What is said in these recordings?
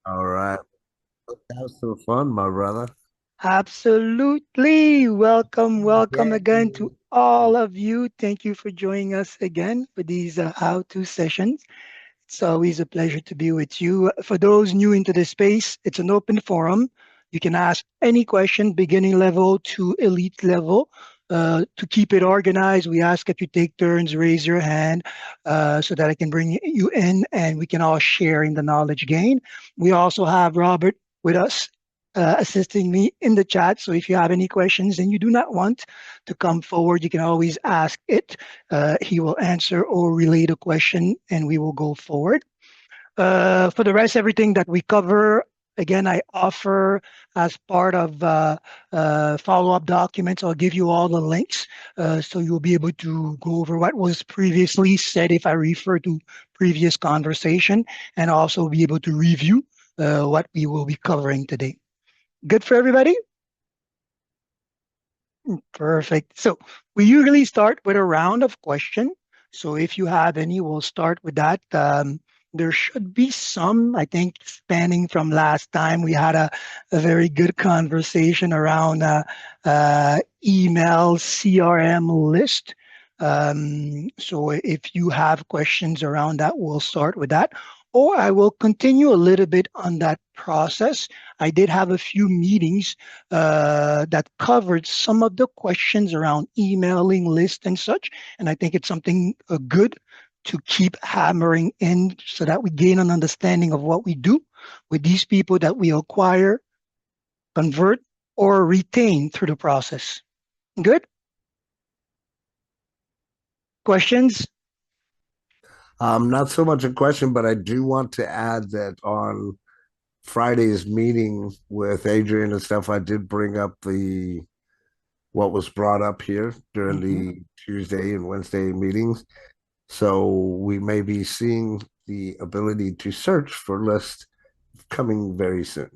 All right. Have some fun, my brother. Absolutely. Welcome Yeah. again to all of you. Thank you for joining us again for these how-to sessions. It's always a pleasure to be with you. For those new into the space, it's an open forum. You can ask any question, beginning level to elite level. To keep it organized, we ask that you take turns, raise your hand, so that I can bring you in and we can all share in the knowledge gain. We also have Robert with us, assisting me in the chat. So if you have any questions and you do not want to come forward, you can always ask it. He will answer or relay the question and we will go forward. For the rest, everything that we cover, again, I offer as part of follow-up documents. I'll give you all the links so you'll be able to go over what was previously said if I refer to previous conversation and also be able to review what we will be covering today. Good for everybody? Perfect. So we usually start with a round of question. So if you have any, we'll start with that. There should be some, I think, spanning from last time. We had a very good conversation around email CRM list. So if you have questions around that, we'll start with that. Or I will continue a little bit on that process. I did have a few meetings that covered some of the questions around emailing list and such. And I think it's something good to keep hammering in so that we gain an understanding of what we do with these people that we acquire, convert, or retain through the process. Good? Questions? Not so much a question, but I do want to add that on Friday's meeting with Adrian and stuff, I did bring up the what was brought up here during Mhm. the Tuesday and Wednesday meetings. So we may be seeing the ability to search for lists coming very soon.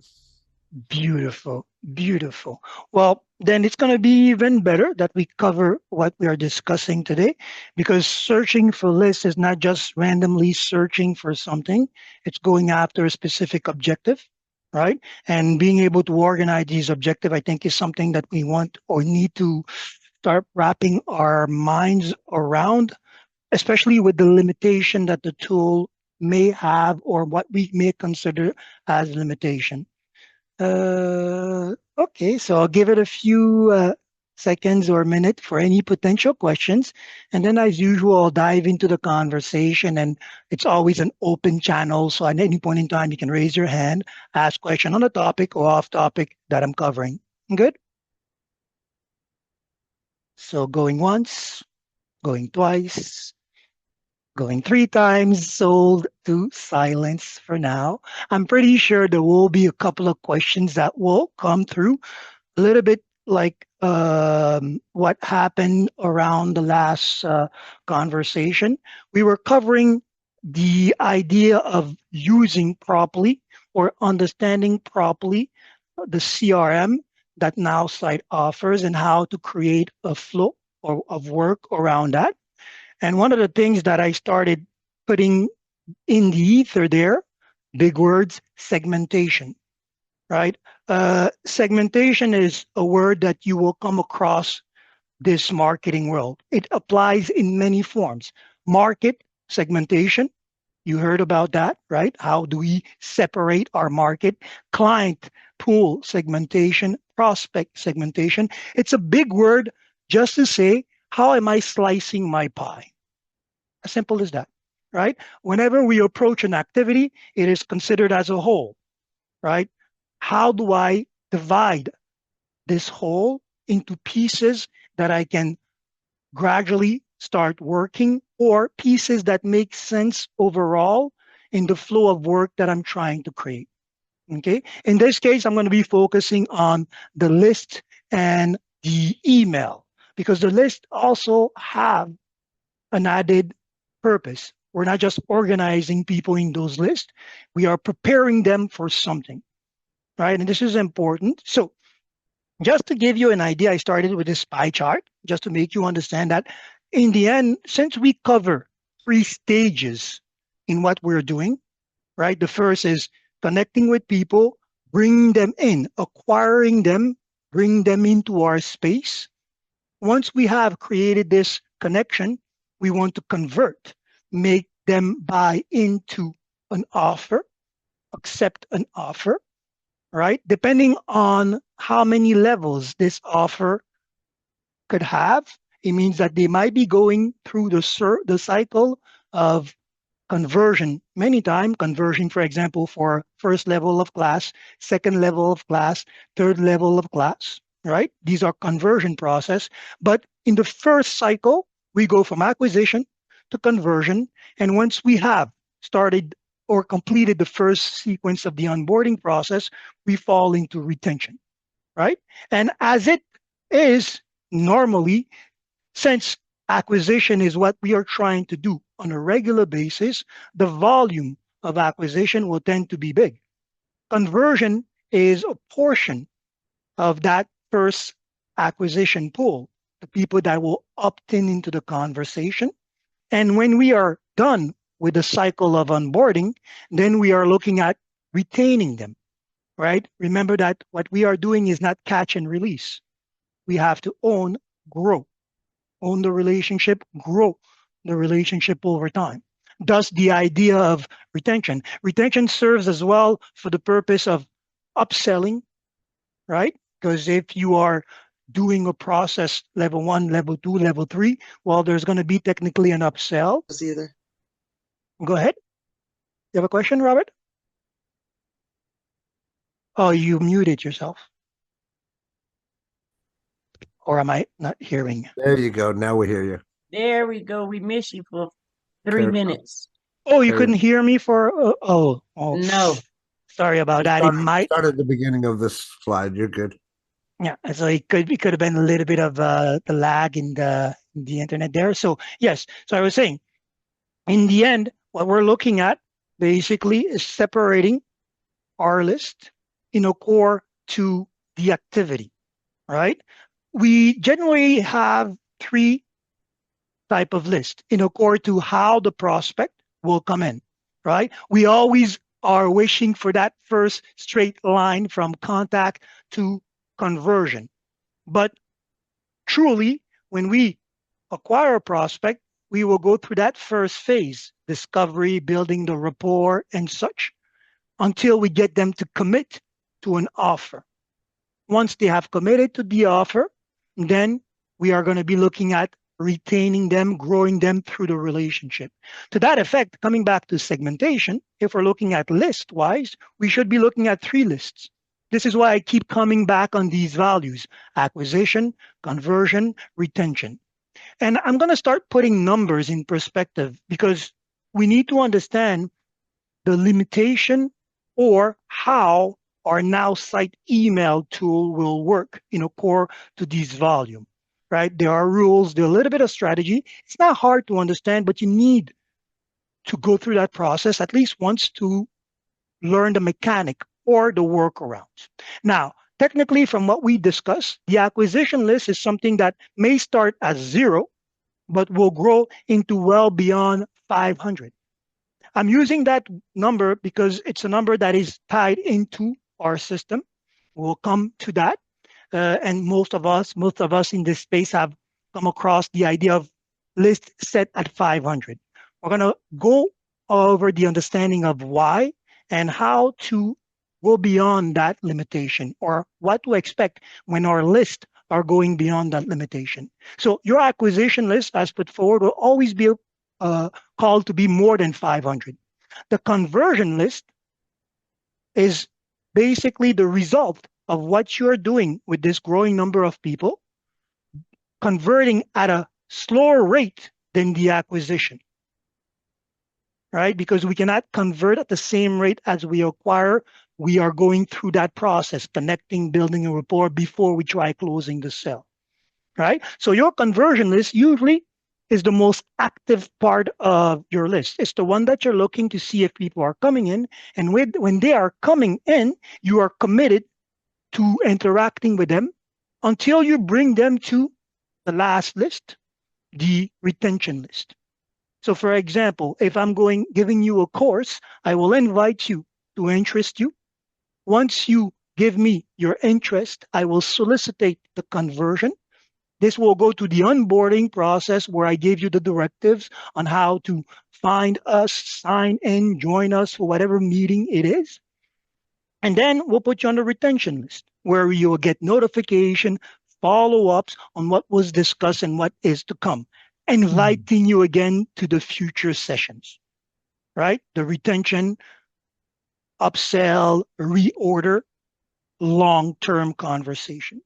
Beautiful, beautiful. Well, then it's going to be even better that we cover what we are discussing today because searching for lists is not just randomly searching for something, it's going after a specific objective, right? And being able to organize these objectives, I think, is something that we want or need to start wrapping our minds around, especially with the limitation that the tool may have or what we may consider as limitation. Okay, so I'll give it a few seconds or a minute for any potential questions. And then, as usual, I'll dive into the conversation. And it's always an open channel. So at any point in time, you can raise your hand, ask question on the topic or off topic that I'm covering. Good? So going once, going twice, going three times, sold to silence for now. I'm pretty sure there will be a couple of questions that will come through a little bit like what happened around the last conversation. We were covering the idea of using properly or understanding properly the CRM that Nowsite offers and how to create a flow or of work around that. And one of the things that I started putting in the ether there, big words, segmentation, right? Segmentation is a word that you will come across this marketing world. It applies in many forms. Market segmentation, you heard about that, right? How do we separate our market? Client pool segmentation, prospect segmentation. It's a big word just to say, how am I slicing my pie? As simple as that, right? Whenever we approach an activity, it is considered as a whole, right? How do I divide this whole into pieces that I can gradually start working or pieces that make sense overall in the flow of work that I'm trying to create? Okay. In this case, I'm going to be focusing on the list and the email because the list also have an added purpose. We're not just organizing people in those lists. We are preparing them for something, right? And this is important. So just to give you an idea, I started with this pie chart just to make you understand that in the end, since we cover three stages in what we're doing, right? The first is connecting with people, bringing them in, acquiring them, bring them into our space. Once we have created this connection, we want to convert, make them buy into an offer, accept an offer, right? Depending on how many levels this offer could have, it means that they might be going through the cycle of conversion many times. Conversion, for example, for first level of class, second level of class, third level of class, right? These are conversion process. But in the first cycle, we go from acquisition to conversion. And once we have started or completed the first sequence of the onboarding process, we fall into retention, right? And as it is normally, since acquisition is what we are trying to do on a regular basis, the volume of acquisition will tend to be big. Conversion is a portion of that first acquisition pool, the people that will opt in into the conversation. And when we are done with the cycle of onboarding, then we are looking at retaining them, right? Remember that what we are doing is not catch and release. We have to grow, own the relationship, grow the relationship over time. Thus, the idea of retention. Retention serves as well for the purpose of upselling, right? Because if you are doing a process level 1, level 2, level 3, well, there's going to be technically an upsell. See you there. Go ahead. You have a question, Robert? Oh, you muted yourself. Or am I not hearing? There you go. Now we hear you. There we go. We missed you for 3 minutes. Oh, you Carry couldn't on. hear me for, No. sorry about that. It might, Start at the beginning of this slide. You're good. yeah. So it could have been a little bit of the lag in the internet there. So yes. So I was saying, in the end, what we're looking at basically is separating our list in a core to the activity, right? We generally have three type of list in accord to how the prospect will come in, right? We always are wishing for that first straight line from contact to conversion. But truly, when we acquire a prospect, we will go through that first phase, discovery, building the rapport and such, until we get them to commit to an offer. Once they have committed to the offer, then we are going to be looking at retaining them, growing them through the relationship. To that effect, coming back to segmentation, if we're looking at list-wise, we should be looking at 3 lists. This is why I keep coming back on these values: acquisition, conversion, retention. And I'm going to start putting numbers in perspective because we need to understand the limitation or how our Nowsite email tool will work in a core to this volume, right? There are rules, there are a little bit of strategy. It's not hard to understand, but you need to go through that process at least once to learn the mechanic or the workarounds. Now, technically, from what we discussed, the acquisition list is something that may start as 0, but will grow into well beyond 500. I'm using that number because it's a number that is tied into our system. We'll come to that. And most of us in this space have come across the idea of list set at 500. We're going to go over the understanding of why and how to go beyond that limitation, or what to expect when our lists are going beyond that limitation. So your acquisition list, as put forward, will always be called to be more than 500. The conversion list is basically the result of what you're doing with this growing number of people, converting at a slower rate than the acquisition, right? Because we cannot convert at the same rate as we acquire. We are going through that process, connecting, building a rapport before we try closing the sale, right? So your conversion list usually is the most active part of your list. It's the one that you're looking to see if people are coming in. And when they are coming in, you are committed to interacting with them until you bring them to the last list, the retention list. So for example, if I'm giving you a course, I will invite you to interest you. Once you give me your interest, I will solicitate the conversion. This will go to the onboarding process where I gave you the directives on how to find us, sign in, join us for whatever meeting it is. And then we'll put you on the retention list where you will get notification, follow-ups on what was discussed and what is to come, inviting you again to the future sessions, right? The retention, upsell, reorder, long-term conversation,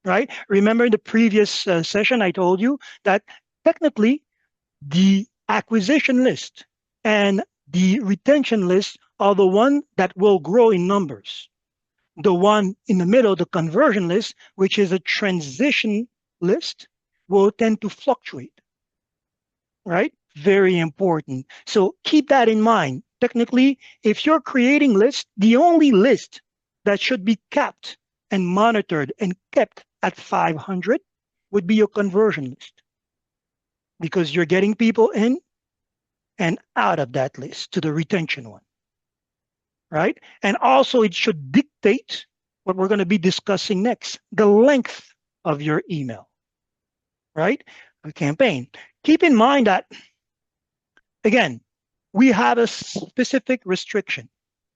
right? Remember in the previous session, I told you that technically the acquisition list and the retention list are the one that will grow in numbers. The one in the middle, the conversion list, which is a transition list, will tend to fluctuate, right? Very important. So keep that in mind. Technically, if you're creating lists, the only list that should be kept and monitored and kept at 500 would be your conversion list, because you're getting people in and out of that list to the retention one, right? And also it should dictate what we're going to be discussing next, the length of your email, right? A campaign. Keep in mind that, again, we have a specific restriction,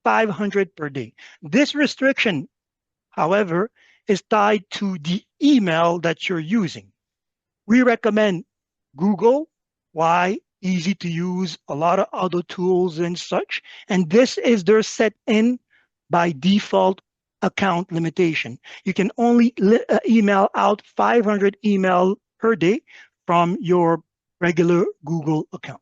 500 per day. This restriction, however, is tied to the email that you're using. We recommend Google. Why? Easy to use, a lot of other tools and such. And this is their set in by default account limitation. You can only email out 500 email per day from your regular Google account.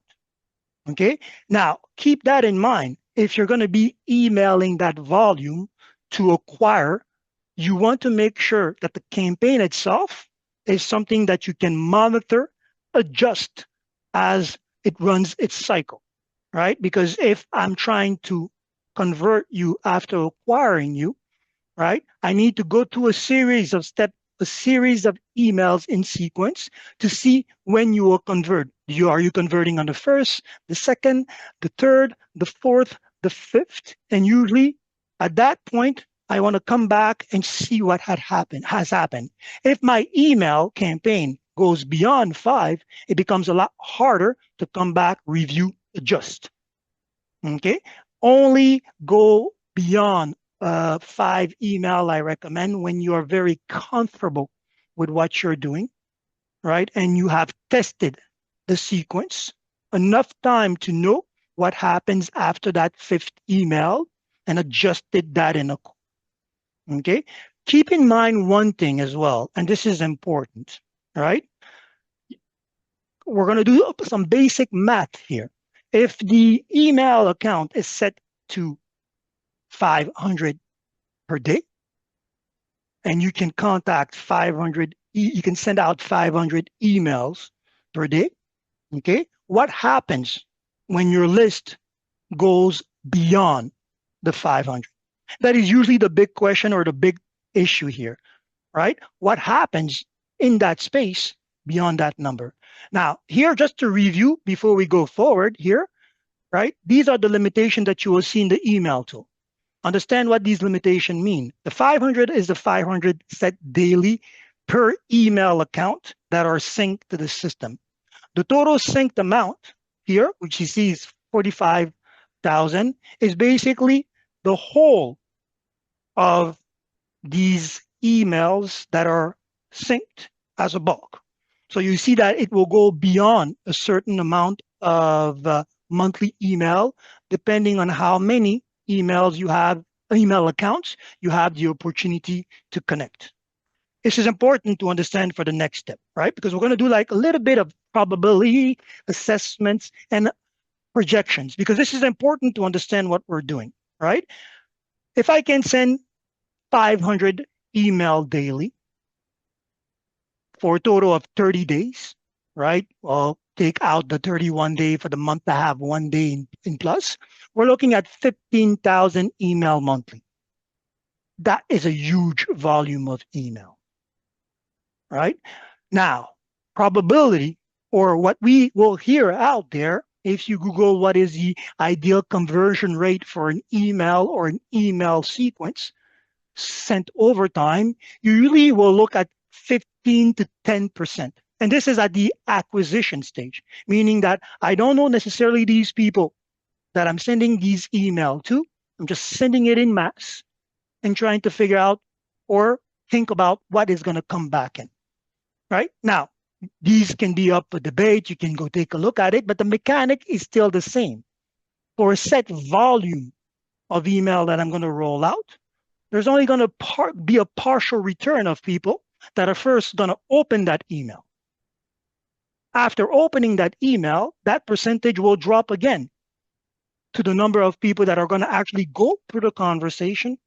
Okay. Now, keep that in mind. If you're going to be emailing that volume to acquire, you want to make sure that the campaign itself is something that you can monitor, adjust as it runs its cycle, right? Because if I'm trying to convert you after acquiring you, right, I need to go through a series of steps, a series of emails in sequence to see when you will convert. Are you converting on the first, the second, the third, the fourth, the fifth? And usually at that point, I want to come back and see what has happened. If my email campaign goes beyond 5, it becomes a lot harder to come back, review, adjust. Okay, only go beyond 5 email. I recommend when you are very comfortable with what you're doing, right? And you have tested the sequence enough time to know what happens after that 5th email and adjusted that in a. Okay, keep in mind one thing as well, and this is important, right? We're going to do some basic math here. If the email account is set to 500 per day, and you can contact 500, you can send out 500 emails per day, okay? What happens when your list goes beyond the 500? That is usually the big question or the big issue here, right? What happens in that space beyond that number? Now, here, just to review before we go forward here, right? These are the limitations that you will see in the email tool. Understand what these limitations mean. The 500 is the 500 set daily per email account that are synced to the system. The total synced amount here, which you see is 45,000, is basically the whole of these emails that are synced as a bulk. So you see that it will go beyond a certain amount of monthly email, depending on how many emails you have, email accounts, you have the opportunity to connect. This is important to understand for the next step, right? Because we're going to do like a little bit of probability assessments and projections, because this is important to understand what we're doing, right? If I can send 500 email daily for a total of 30 days, right? Well, take out the 31 day for the month to have 1 day in plus. We're looking at 15,000 email monthly. That is a huge volume of email, right? Now, probability, or what we will hear out there, if you Google what is the ideal conversion rate for an email or an email sequence sent over time, you really will look at 15 to 10%. And this is at the acquisition stage, meaning that I don't know necessarily these people that I'm sending these email to. I'm just sending it in mass and trying to figure out or think about what is going to come back in. Right? Now, these can be up for debate. You can go take a look at it, but the mechanic is still the same. For a set volume of email that I'm going to roll out, there's only going to be a partial return of people that are first going to open that email. After opening that email, that percentage will drop again to the number of people that are going to actually go through the conversation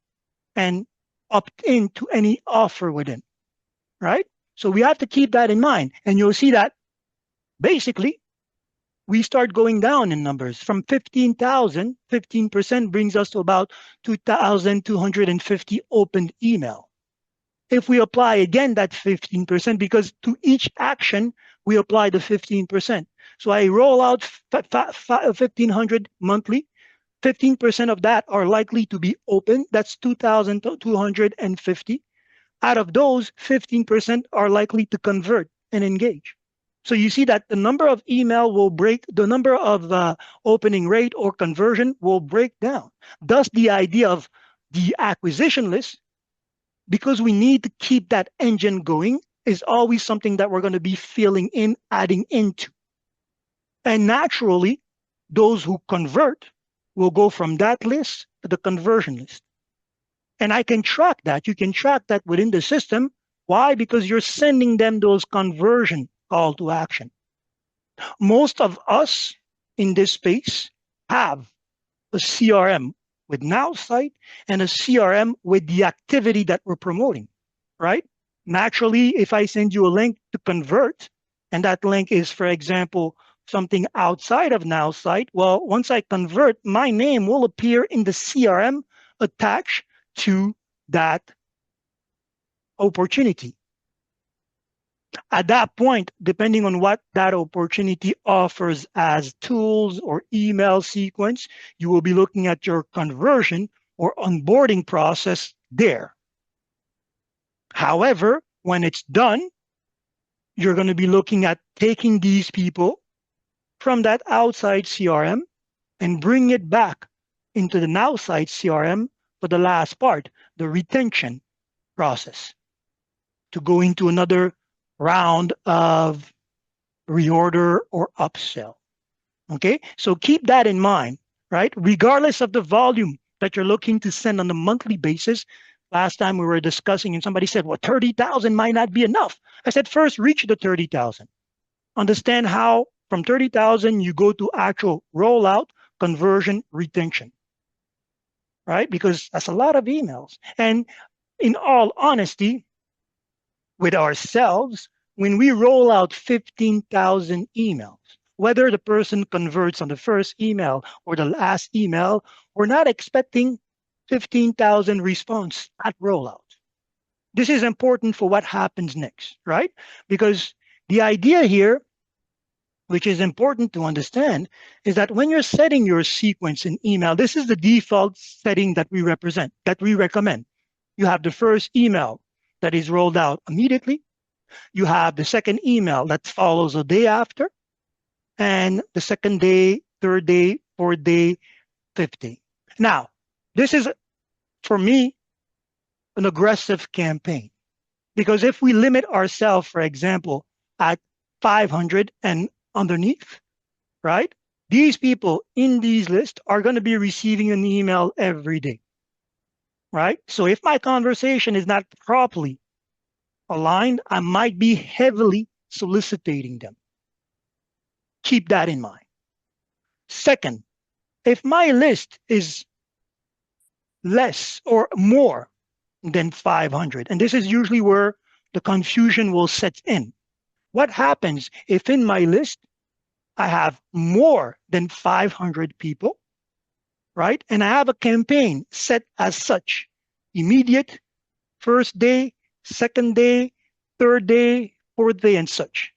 and opt into any offer within, right? So we have to keep that in mind. And you'll see that basically we start going down in numbers from 15,000, 15% brings us to about 2,250 opened email. If we apply again that 15%, because to each action, we apply the 15%. So I roll out 1,500 monthly, 15% of that are likely to be open. That's 2,250. Out of those, 15% are likely to convert and engage. So you see that the number of email will break, the number of opening rate or conversion will break down. Thus, the idea of the acquisition list, because we need to keep that engine going, is always something that we're going to be filling in, adding into. And naturally, those who convert will go from that list to the conversion list. And I can track that. You can track that within the system. Why? Because you're sending them those conversion call to action. Most of us in this space have a CRM with Nowsite and a CRM with the activity that we're promoting, right? Naturally, if I send you a link to convert, and that link is, for example, something outside of Nowsite, well, once I convert, my name will appear in the CRM attached to that opportunity. At that point, depending on what that opportunity offers as tools or email sequence, you will be looking at your conversion or onboarding process there. However, when it's done, you're going to be looking at taking these people from that outside CRM and bring it back into the Nowsite CRM for the last part, the retention process, to go into another round of reorder or upsell. Okay, so keep that in mind, right? Regardless of the volume that you're looking to send on a monthly basis. Last time we were discussing and somebody said, well, 30,000 might not be enough. I said, first reach the 30,000. Understand how from 30,000 you go to actual rollout, conversion, retention, right? Because that's a lot of emails. And in all honesty, with ourselves, when we roll out 15,000 emails, whether the person converts on the first email or the last email, we're not expecting 15,000 response at rollout. This is important for what happens next, right? Because the idea here, which is important to understand, is that when you're setting your sequence in email, this is the default setting that we recommend. You have the first email that is rolled out immediately. You have the second email that follows a day after, and the second day, third day, fourth day, fifth day. Now, this is, for me, an aggressive campaign. Because if we limit ourselves, for example, at 500 and underneath, right? These people in these lists are going to be receiving an email every day, right? So if my conversation is not properly aligned, I might be heavily soliciting them. Keep that in mind. Second, if my list is less or more than 500, and this is usually where the confusion will set in. What happens if in my list I have more than 500 people, right? And I have a campaign set as such: immediate, first day, second day, third day, fourth day, and such.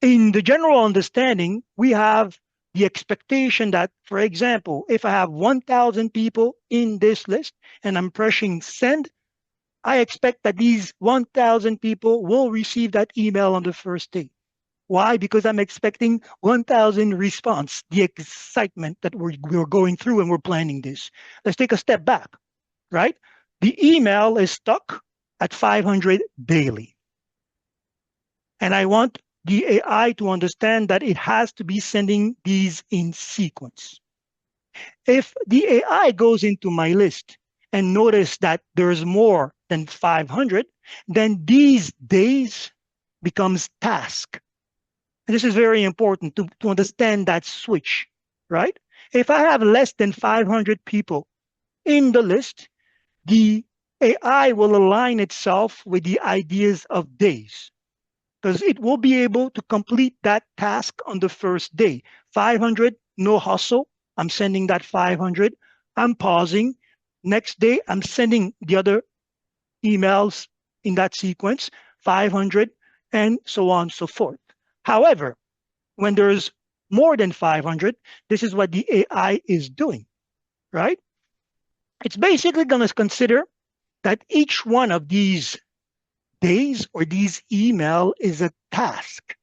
In the general understanding, we have the expectation that, for example, if I have 1,000 people in this list and I'm pressing send, I expect that these 1,000 people will receive that email on the first day. Why? Because I'm expecting 1,000 response, the excitement that we're going through and we're planning this. Let's take a step back, right? The email is stuck at 500 daily. And I want the AI to understand that it has to be sending these in sequence. If the AI goes into my list and notice that there's more than 500, then these days becomes task. And this is very important to understand that switch, right? If I have less than 500 people in the list, the AI will align itself with the ideas of days because it will be able to complete that task on the first day. 500, no hustle. I'm sending that 500. I'm pausing. Next day, I'm sending the other emails in that sequence, 500, and so on and so forth. However, when there's more than 500, this is what the AI is doing, right? It's basically going to consider that each one of these days or these email is a task,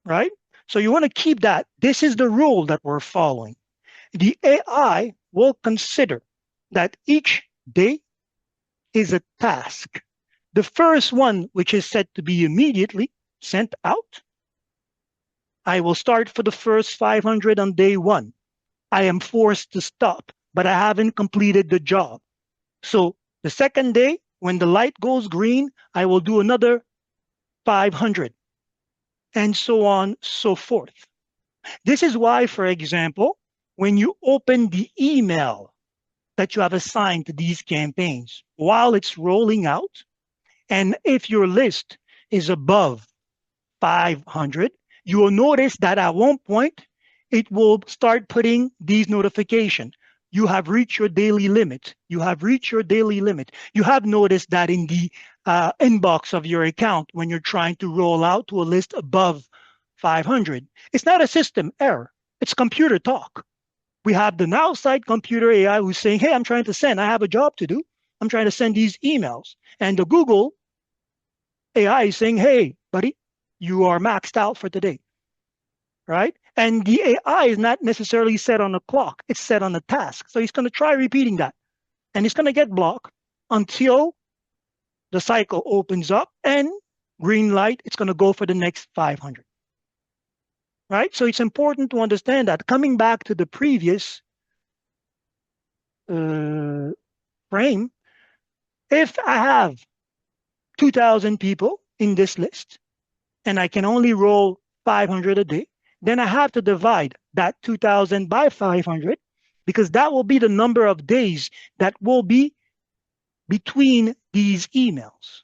right? So you want to keep that. This is the rule that we're following. The AI will consider that each day is a task. The first one, which is set to be immediately sent out, I will start for the first 500 on day one. I am forced to stop, but I haven't completed the job. So the second day, when the light goes green, I will do another 500, and so on, so forth. This is why, for example, when you open the email that you have assigned to these campaigns while it's rolling out, and if your list is above 500, you will notice that at one point, it will start putting these notifications. You have reached your daily limit. You have reached your daily limit. You have noticed that in the inbox of your account when you're trying to roll out to a list above 500. It's not a system error. It's computer talk. We have the Nowsite computer AI who's saying, hey, I'm trying to send. I have a job to do. I'm trying to send these emails. And the Google AI is saying, hey, buddy, you are maxed out for today, right? And the AI is not necessarily set on a clock. It's set on a task. So he's going to try repeating that. And it's going to get blocked until the cycle opens up and green light, it's going to go for the next 500. Right? So it's important to understand that. Coming back to the previous frame, if I have 2,000 people in this list and I can only roll 500 a day, then I have to divide that 2,000 by 500 because that will be the number of days that will be between these emails.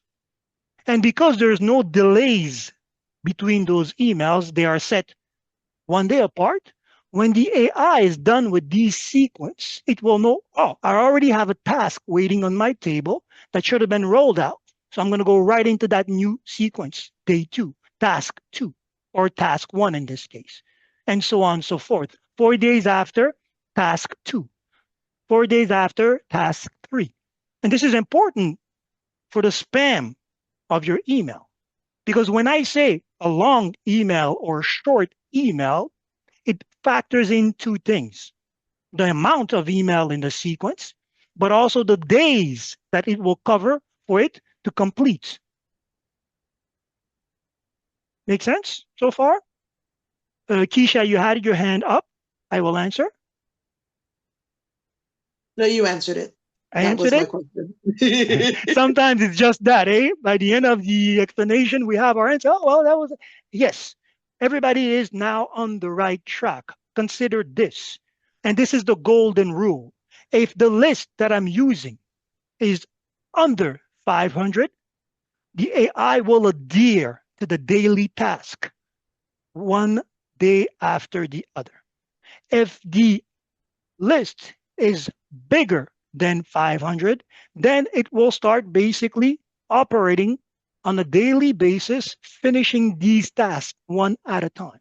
And because there's no delays between those emails, they are set one day apart. When the AI is done with these sequence, it will know, oh, I already have a task waiting on my table that should have been rolled out. So I'm going to go right into that new sequence, day 2, task 2, or task 1 in this case, and so on and so forth. 4 days after, task 2. 4 days after, task 3. And this is important for the spam of your email. Because when I say a long email or short email, it factors in two things: the amount of email in the sequence, but also the days that it will cover for it to complete. Make sense so far? Keisha, you had your hand up. I will answer. No, you answered it. I That was answered my it. question. Sometimes it's just that, eh? By the end of the explanation, we have our answer. Oh, well, that was, yes. Everybody is now on the right track. Consider this. And this is the golden rule. If the list that I'm using is under 500, the AI will adhere to the daily task one day after the other. If the list is bigger than 500, then it will start basically operating on a daily basis, finishing these tasks one at a time.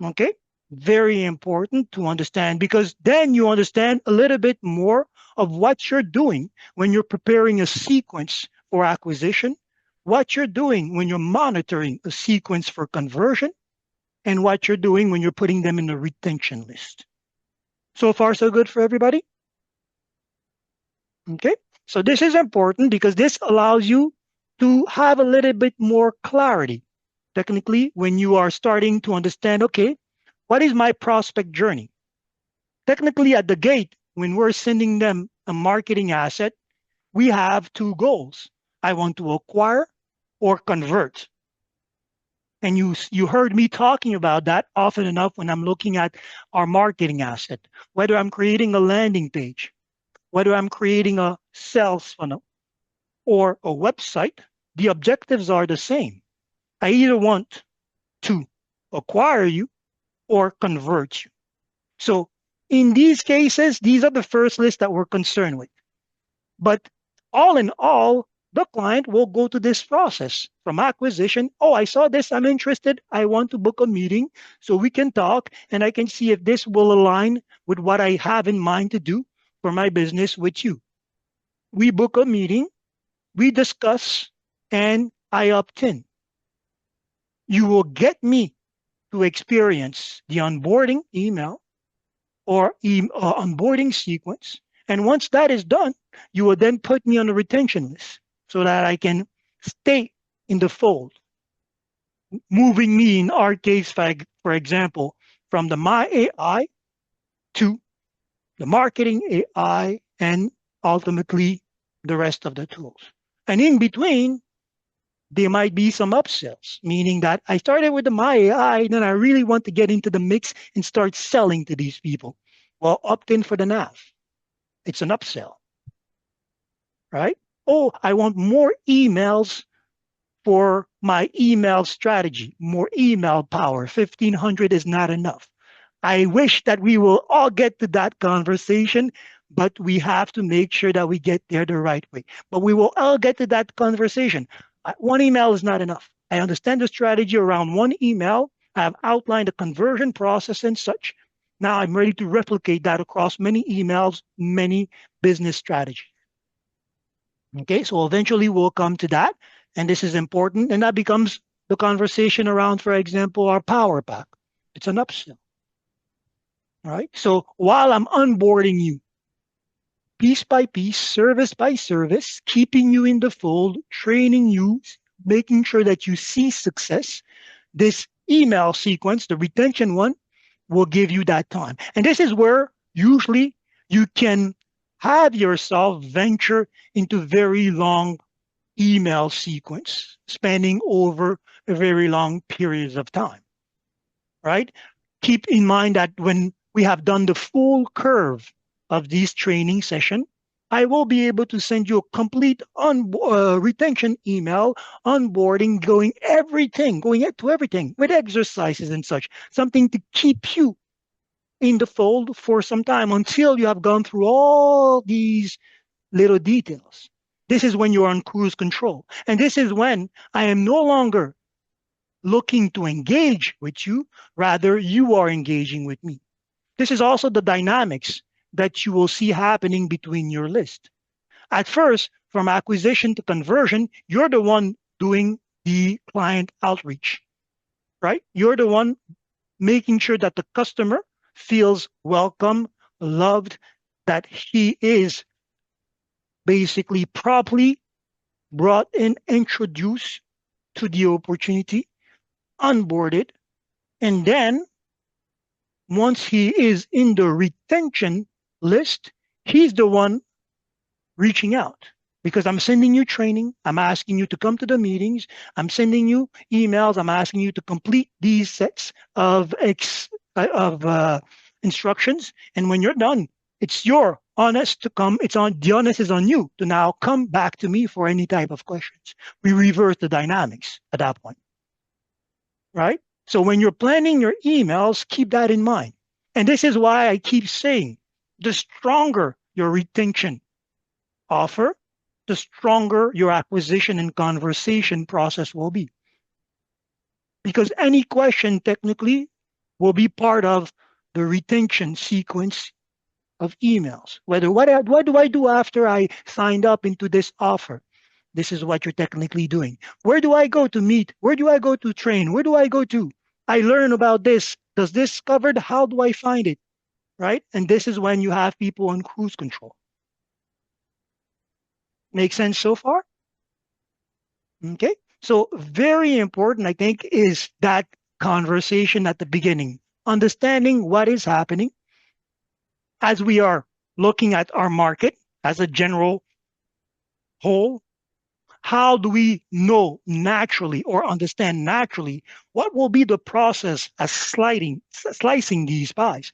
Okay, Very important to understand, because then you understand a little bit more of what you're doing when you're preparing a sequence for acquisition, what you're doing when you're monitoring a sequence for conversion, and what you're doing when you're putting them in the retention list. So far, so good for everybody? Okay. So this is important because this allows you to have a little bit more clarity technically when you are starting to understand, okay, what is my prospect journey? Technically, at the gate, when we're sending them a marketing asset, we have two goals. I want to acquire or convert. And you heard me talking about that often enough when I'm looking at our marketing asset, whether I'm creating a landing page, whether I'm creating a sales funnel or a website, the objectives are the same. I either want to acquire you or convert you. So in these cases, these are the first list that we're concerned with. But all in all, the client will go to this process from acquisition. Oh, I saw this. I'm interested. I want to book a meeting so we can talk and I can see if this will align with what I have in mind to do for my business with you. We book a meeting, we discuss, and I opt in. You will get me to experience the onboarding email or onboarding sequence. And once that is done, you will then put me on the retention list so that I can stay in the fold, moving me in our case, for example, from the My AI to the marketing AI and ultimately the rest of the tools. And in between, there might be some upsells, meaning that I started with the My AI, then I really want to get into the mix and start selling to these people. Well, opt in for the NAV. It's an upsell, right? Oh, I want more emails for my email strategy, more email power. 1,500 is not enough. I wish that we will all get to that conversation, but we have to make sure that we get there the right way. But we will all get to that conversation. One email is not enough. I understand the strategy around one email. I have outlined the conversion process and such. Now I'm ready to replicate that across many emails, many business strategies. Okay, so eventually we'll come to that. And this is important. And that becomes the conversation around, for example, our power pack. It's an upsell. All right. So while I'm onboarding you, piece by piece, service by service, keeping you in the fold, training you, making sure that you see success, this email sequence, the retention one, will give you that time. And this is where usually you can have yourself venture into very long email sequence, spanning over a very long periods of time, right? Keep in mind that when we have done the full curve of this training session, I will be able to send you a complete retention email, onboarding, going to everything with exercises and such, something to keep you in the fold for some time until you have gone through all these little details. This is when you're on cruise control. And this is when I am no longer looking to engage with you, rather you are engaging with me. This is also the dynamics that you will see happening between your list. At first, from acquisition to conversion, you're the one doing the client outreach, right? You're the one making sure that the customer feels welcome, loved, that he is basically properly brought in, introduced to the opportunity, onboarded, and then once he is in the retention list, he's the one reaching out because I'm sending you training. I'm asking you to come to the meetings. I'm sending you emails. I'm asking you to complete these sets of instructions. And when you're done, it's your honest to come. The onus is on you to now come back to me for any type of questions. We reverse the dynamics at that point, right? So when you're planning your emails, keep that in mind. And this is why I keep saying the stronger your retention offer, the stronger your acquisition and conversation process will be. Because any question technically will be part of the retention sequence of emails. What do I do after I signed up into this offer? This is what you're technically doing. Where do I go to meet? Where do I go to train? Where do I go to? I learn about this. Does this covered? How do I find it? Right? And this is when you have people on cruise control. Make sense so far? Okay. So very important, I think, is that conversation at the beginning, understanding what is happening as we are looking at our market as a general whole. How do we know naturally or understand naturally what will be the process as slicing these pies,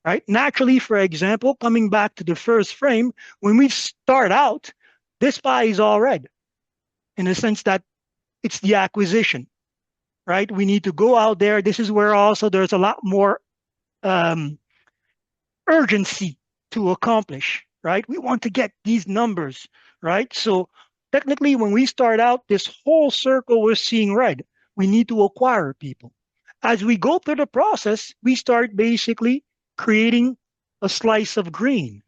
right? Naturally, for example, coming back to the first frame, when we start out, this pie is all red in the sense that it's the acquisition, right? We need to go out there. This is where also there's a lot more urgency to accomplish, right? We want to get these numbers, right? So technically, when we start out, this whole circle we're seeing red. We need to acquire people. As we go through the process, we start basically creating a slice of green,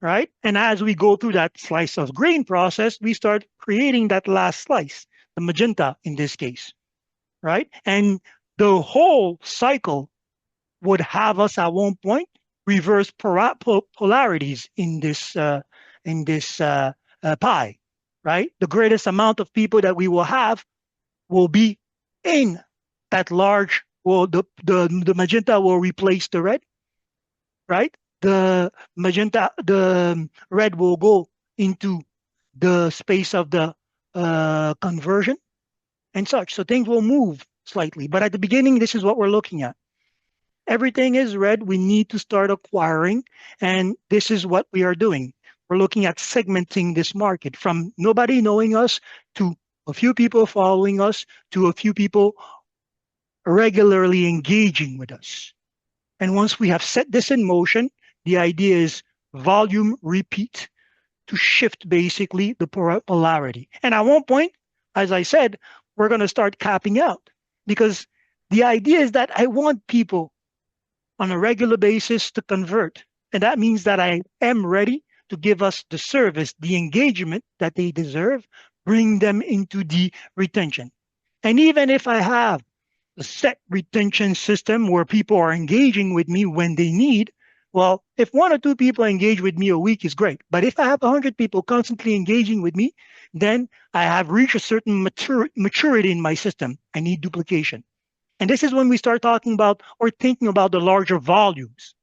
right? And as we go through that slice of green process, we start creating that last slice, the magenta in this case, right? And the whole cycle would have us at one point reverse polarities in this pie, right? The greatest amount of people that we will have will be in that large. Well, the magenta will replace the red, right? The red will go into the space of the conversion and such. So things will move slightly. But at the beginning, this is what we're looking at. Everything is red. We need to start acquiring. And this is what we are doing. We're looking at segmenting this market from nobody knowing us to a few people following us to a few people regularly engaging with us. And once we have set this in motion, the idea is volume repeat to shift basically the polarity. And at one point, as I said, we're going to start capping out because the idea is that I want people on a regular basis to convert. And that means that I am ready to give us the service, the engagement that they deserve, bring them into the retention. And even if I have a set retention system where people are engaging with me when they need, well, if one or two people engage with me a week is great. But if I have 100 people constantly engaging with me, then I have reached a certain maturity in my system. I need duplication. And this is when we start talking about or thinking about the larger volumes,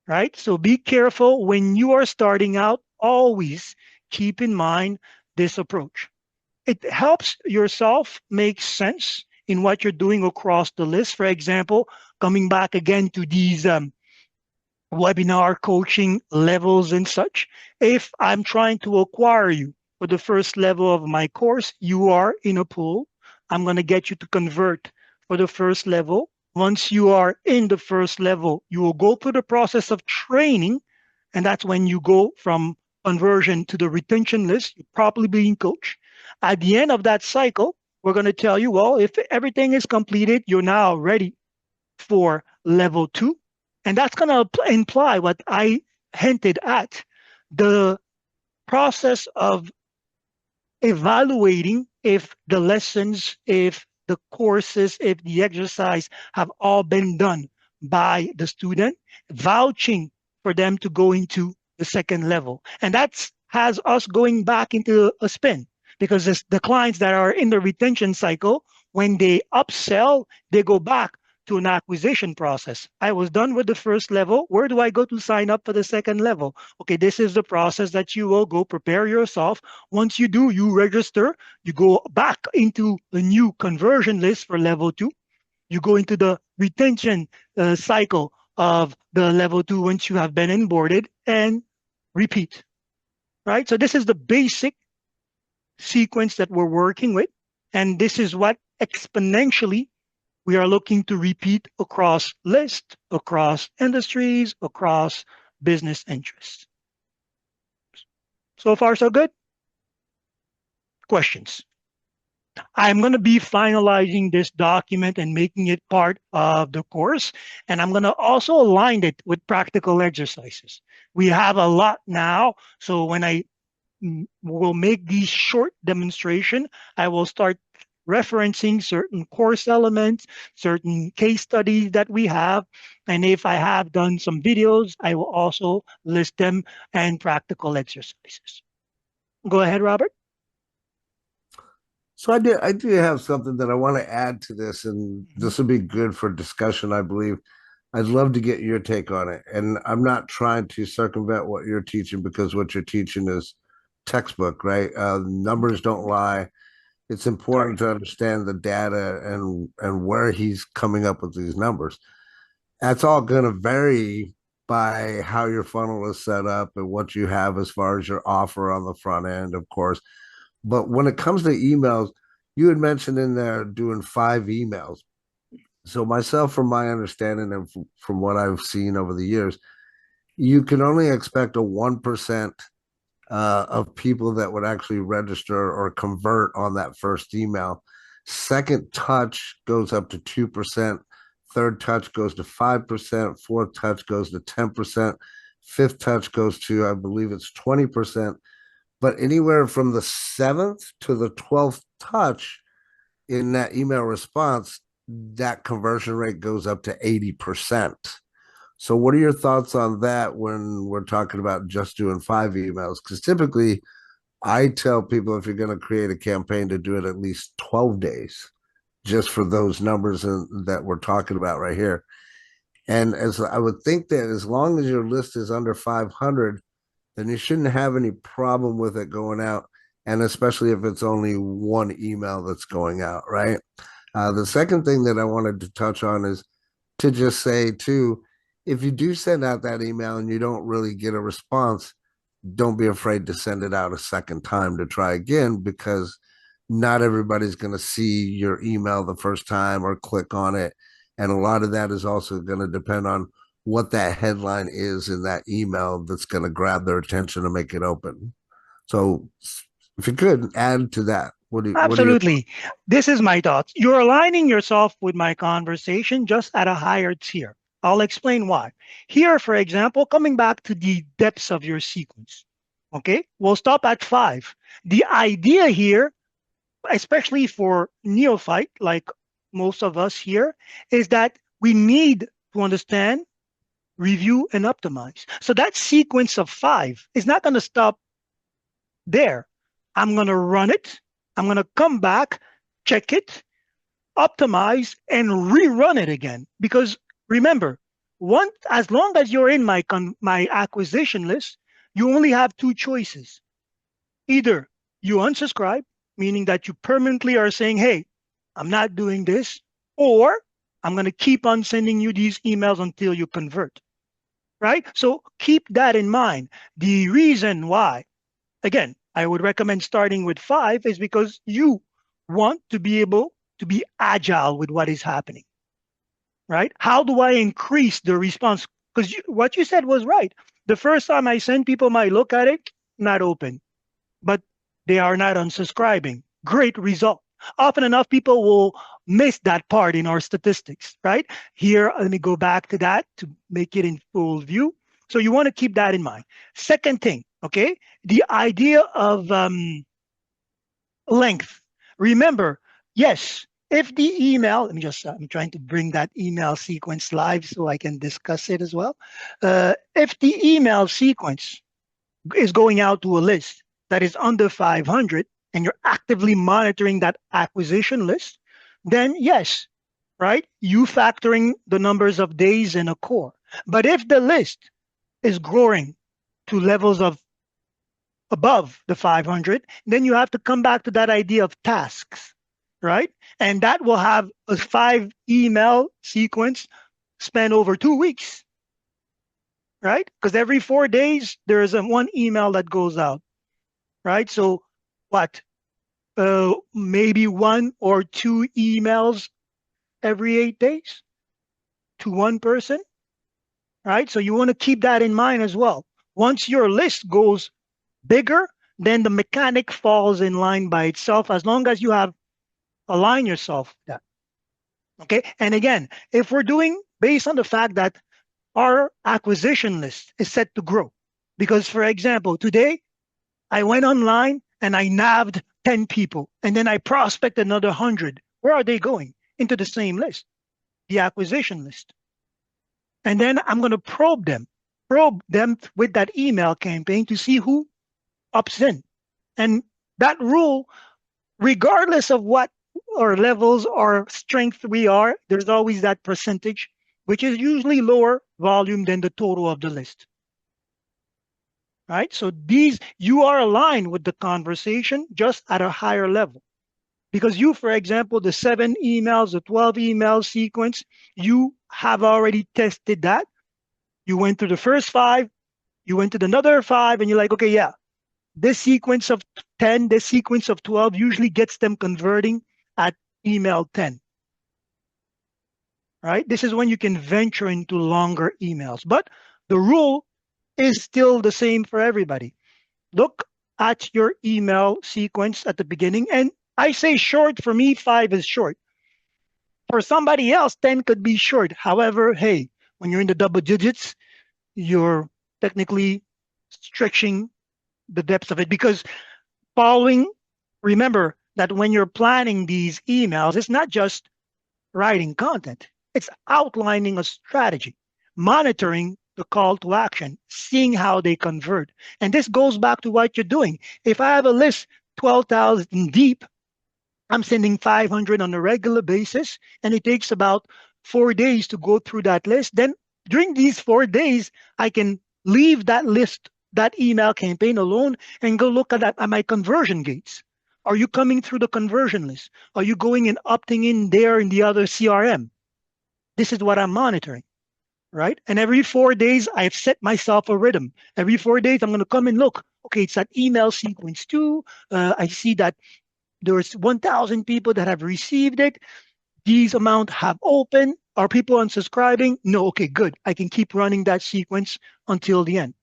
right? So be careful when you are starting out, always keep in mind this approach. It helps yourself make sense in what you're doing across the list. For example, coming back again to these webinar coaching levels and such. If I'm trying to acquire you for the first level of my course, you are in a pool. I'm going to get you to convert for the first level. Once you are in the first level, you will go through the process of training. And that's when you go from conversion to the retention list. You're probably being coached. At the end of that cycle, we're going to tell you, well, if everything is completed, you're now ready for level 2. And that's going to imply what I hinted at, the process of evaluating if the lessons, if the courses, if the exercise have all been done by the student, vouching for them to go into the second level. And that has us going back into a spin because the clients that are in the retention cycle, when they upsell, they go back to an acquisition process. I was done with the first level. Where do I go to sign up for the second level? Okay, this is the process that you will go prepare yourself. Once you do, you register. You go back into a new conversion list for level 2. You go into the retention cycle of the level 2 once you have been onboarded and repeat, right? So this is the basic sequence that we're working with. And this is what exponentially we are looking to repeat across lists, across industries, across business interests. So far, so good? Questions? I'm going to be finalizing this document and making it part of the course. And I'm going to also align it with practical exercises. We have a lot now. So when I will make these short demonstration, I will start referencing certain course elements, certain case studies that we have. And if I have done some videos, I will also list them and practical exercises. Go ahead, Robert. So I do have something that I want to add to this, and this will be good for discussion, I believe. I'd love to get your take on it. And I'm not trying to circumvent what you're teaching, because what you're teaching is textbook, right? Numbers don't lie. It's important to understand the data and where he's coming up with these numbers. That's all going to vary by how your funnel is set up and what you have as far as your offer on the front end, of course. But when it comes to emails, you had mentioned in there doing 5 emails. So myself, from my understanding and from what I've seen over the years, you can only expect a 1% of people that would actually register or convert on that first email. Second touch goes up to 2%. Third touch goes to 5%. Fourth touch goes to 10%. Fifth touch goes to, I believe it's 20%. But anywhere from the 7th to the 12th touch in that email response, that conversion rate goes up to 80%. So what are your thoughts on that when we're talking about just doing 5 emails? Because typically I tell people, if you're going to create a campaign, to do it at least 12 days just for those numbers that we're talking about right here. And as I would think that as long as your list is under 500, then you shouldn't have any problem with it going out. And especially if it's only one email that's going out, right? The second thing that I wanted to touch on is to just say, too, if you do send out that email and you don't really get a response, don't be afraid to send it out a second time to try again, because not everybody's going to see your email the first time or click on it. And a lot of that is also going to depend on what that headline is in that email that's going to grab their attention and make it open. So if you could add to that, what Absolutely. This is my thoughts. You're aligning yourself with my conversation, just at a higher tier. I'll explain why. Here, for example, coming back to the depths of your sequence. Okay, we'll stop at 5. The idea here, especially for neophyte, like most of us here, is that we need to understand, review, and optimize. So that sequence of 5 is not going to stop there. I'm going to run it. I'm going to come back, check it, optimize, and rerun it again. Because remember, as long as you're in my acquisition list, you only have 2 choices. Either you unsubscribe, meaning that you permanently are saying, hey, I'm not doing this, or I'm going to keep on sending you these emails until you convert, right? So keep that in mind. The reason why, again, I would recommend starting with 5 is because you want to be able to be agile with what is happening, right? How do I increase the response? Because what you said was right. The first time I send people might look at it, not open, but they are not unsubscribing. Great result. Often enough, people will miss that part in our statistics, right? Here, let me go back to that to make it in full view. So you want to keep that in mind. Second thing, okay, the idea of length. Remember, yes, if the email, I'm trying to bring that email sequence live so I can discuss it as well. If the email sequence is going out to a list that is under 500 and you're actively monitoring that acquisition list, then yes, right, you factoring the numbers of days in a core. But if the list is growing to levels of above the 500, then you have to come back to that idea of tasks, right? And that will have a 5 email sequence span over 2 weeks, right? Because every 4 days, there is one email that goes out, right? So what? Maybe 1 or 2 emails every 8 days to one person, right? So you want to keep that in mind as well. Once your list goes bigger, then the mechanic falls in line by itself, as long as you have align yourself with that. Okay. And again, if we're doing based on the fact that our acquisition list is set to grow, because for example, today I went online and I nabbed 10 people and then I prospect another 100. Where are they going? Into the same list, the acquisition list. And then I'm going to probe them with that email campaign to see who opts in. And that rule, regardless of what our levels or strength we are, there's always that percentage, which is usually lower volume than the total of the list. Right? So these, you are aligned with the conversation just at a higher level. Because you, for example, the 7 emails, the 12 email sequence, you have already tested that. You went through the first 5, you went to another 5, and you're like, okay, yeah, this sequence of 10, this sequence of 12 usually gets them converting at email 10. Right? This is when you can venture into longer emails. But the rule is still the same for everybody. Look at your email sequence at the beginning. And I say short, for me, 5 is short. For somebody else, 10 could be short. However, hey, when you're in the double digits, you're technically stretching the depths of it, because remember that when you're planning these emails, it's not just writing content, it's outlining a strategy, monitoring the call to action, seeing how they convert. And this goes back to what you're doing. If I have a list 12,000 deep, I'm sending 500 on a regular basis, and it takes about 4 days to go through that list. Then during these 4 days, I can leave that list, that email campaign alone, and go look at my conversion gates. Are you coming through the conversion list? Are you going and opting in there in the other CRM? This is what I'm monitoring, right? And every 4 days, I've set myself a rhythm. Every 4 days, I'm going to come and look. Okay, it's that email sequence 2. I see that there's 1,000 people that have received it. These amount have opened. Are people unsubscribing? No. Okay, good. I can keep running that sequence until the end.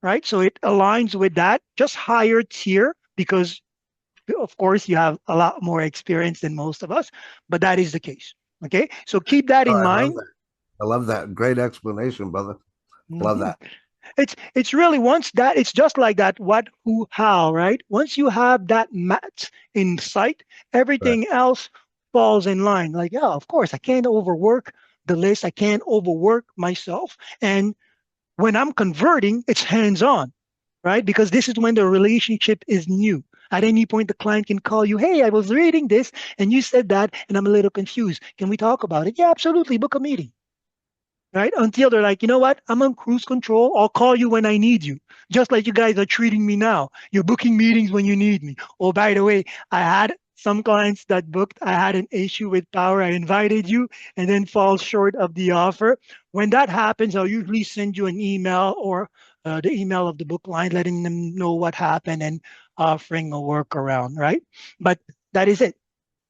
Right? So it aligns with that, just higher tier, because of course you have a lot more experience than most of us, but that is the case. Okay. So keep that in mind. I love that. Great explanation, brother. Love that. It's really, once that, it's just like that, what, who, how, right? Once you have that match in sight, everything else falls in line. Like, yeah, of course, I can't overwork the list. I can't overwork myself. And when I'm converting, it's hands-on, right? Because this is when the relationship is new. At any point, the client can call you, hey, I was reading this and you said that, and I'm a little confused. Can we talk about it? Yeah, absolutely. Book a meeting. Right? Until they're like, you know what? I'm on cruise control. I'll call you when I need you. Just like you guys are treating me now. You're booking meetings when you need me. Oh, by the way, I had some clients that booked. I had an issue with power. I invited you and then fall short of the offer. When that happens, I'll usually send you an email or the email of the book line, letting them know what happened and offering a workaround, right? But that is it.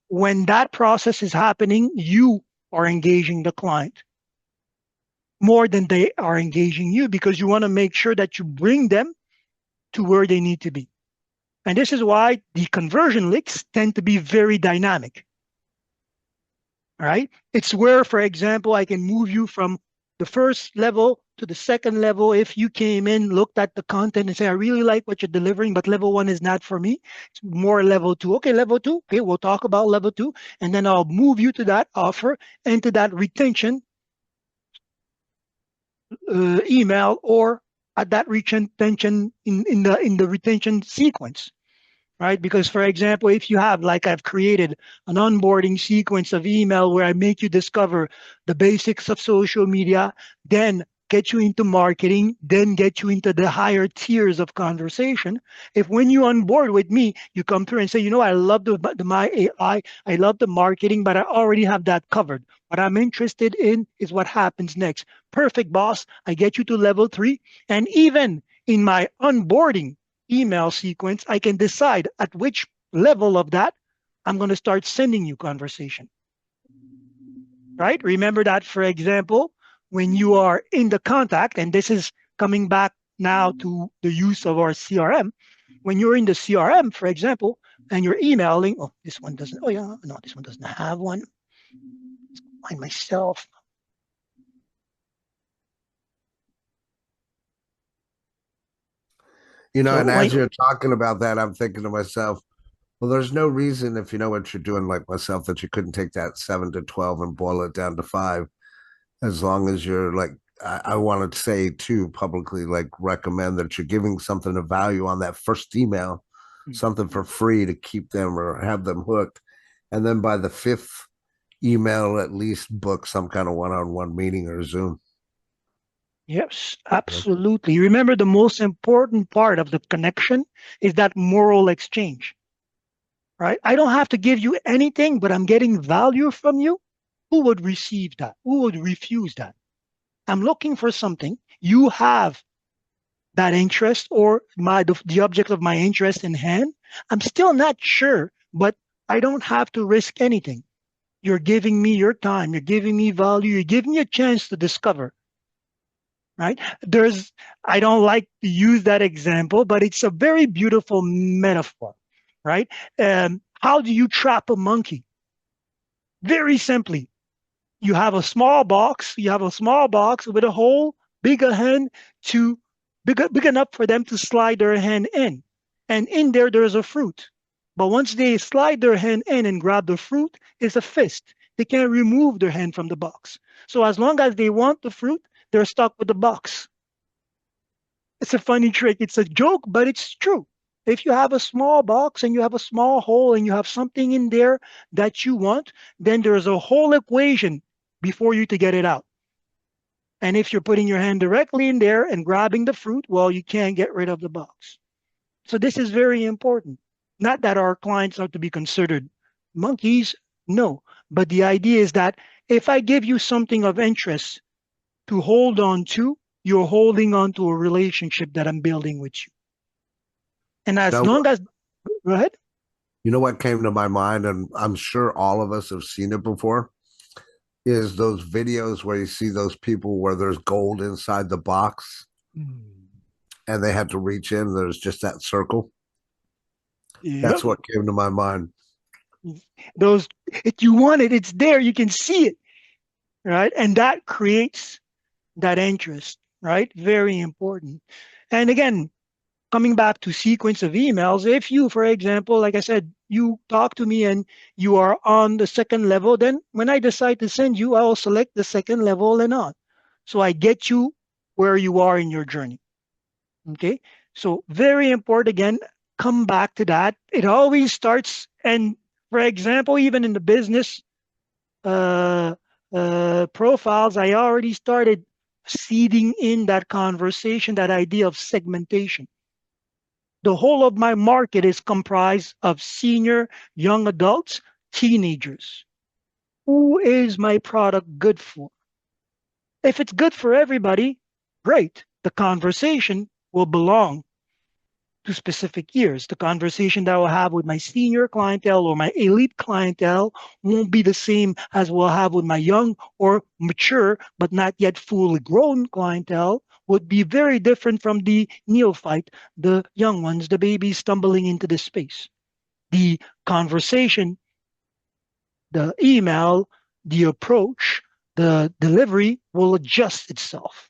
When that process is happening, you are engaging the client more than they are engaging you, because you want to make sure that you bring them to where they need to be. And this is why the conversion links tend to be very dynamic. All right. It's where, for example, I can move you from the first level to the second level. If you came in, looked at the content and say, I really like what you're delivering, but level 1 is not for me. It's more level 2. Okay, level 2. Okay, we'll talk about level 2. And then I'll move you to that offer and to that retention email, or at that retention in the retention sequence, right? Because for example, if you have, like I've created an onboarding sequence of email where I make you discover the basics of social media, then get you into marketing, then get you into the higher tiers of conversation. If when you on board with me, you come through and say, you know, I love my AI, I love the marketing, but I already have that covered. What I'm interested in is what happens next. Perfect, boss. I get you to level 3. And even in my onboarding email sequence, I can decide at which level of that I'm going to start sending you conversation. Right? Remember that, for example, when you are in the contact, and this is coming back now to the use of our CRM, when you're in the CRM, for example, and you're emailing. Oh, this one doesn't. Oh yeah, no, this one doesn't have one. Find myself. So And as you're talking about that, I'm thinking to myself, well, there's no reason if you know what you're doing, like myself, that you couldn't take that 7 to 12 and boil it down to 5, as long as you're like, I want to say too publicly, like recommend that you're giving something of value on that first email, something for free to keep them or have them hooked. And then by the 5th email, at least book some kind of one-on-one meeting or Zoom. yes, absolutely. Remember, the most important part of the connection is that moral exchange, right? I don't have to give you anything, but I'm getting value from you. Who would receive that? Who would refuse that? I'm looking for something. You have that interest or the object of my interest in hand. I'm still not sure, but I don't have to risk anything. You're giving me your time. You're giving me value. You're giving me a chance to discover, right? I don't like to use that example, but it's a very beautiful metaphor, right? How do you trap a monkey? Very simply, you have a small box. You have a small box with a hole big enough for them to slide their hand in, and in there's a fruit. But once they slide their hand in and grab the fruit, it's a fist. They can't remove their hand from the box. So as long as they want the fruit, they're stuck with the box. It's a funny trick. It's a joke, but it's true. If you have a small box and you have a small hole and you have something in there that you want, then there's a whole equation before you to get it out. And if you're putting your hand directly in there and grabbing the fruit, well, you can't get rid of the box. So this is very important. Not that our clients are to be considered monkeys, no. But the idea is that if I give you something of interest to hold on to, you're holding on to a relationship that I'm building with you. And as Now, long as, go ahead. you know what came to my mind, and I'm sure all of us have seen it before, is those videos where you see those people where there's gold inside the box and they had to reach in. There's just that circle. Yep. That's what came to my mind. Those, if you want it, it's there. You can see it, right? And that creates that interest, right? Very important. And again, coming back to sequence of emails, if you, for example, like I said, you talk to me and you are on the second level, then when I decide to send you, I will select the second level and on. So I get you where you are in your journey. Okay. So very important. Again, come back to that. It always starts. And for example, even in the business profiles, I already started seeding in that conversation, that idea of segmentation. The whole of my market is comprised of senior, young adults, teenagers. Who is my product good for? If it's good for everybody, great. The conversation will belong to specific years. The conversation that I will have with my senior clientele or my elite clientele won't be the same as we'll have with my young or mature, but not yet fully grown clientele, would be very different from the neophyte, the young ones, the babies stumbling into this space. The conversation, the email, the approach, the delivery will adjust itself,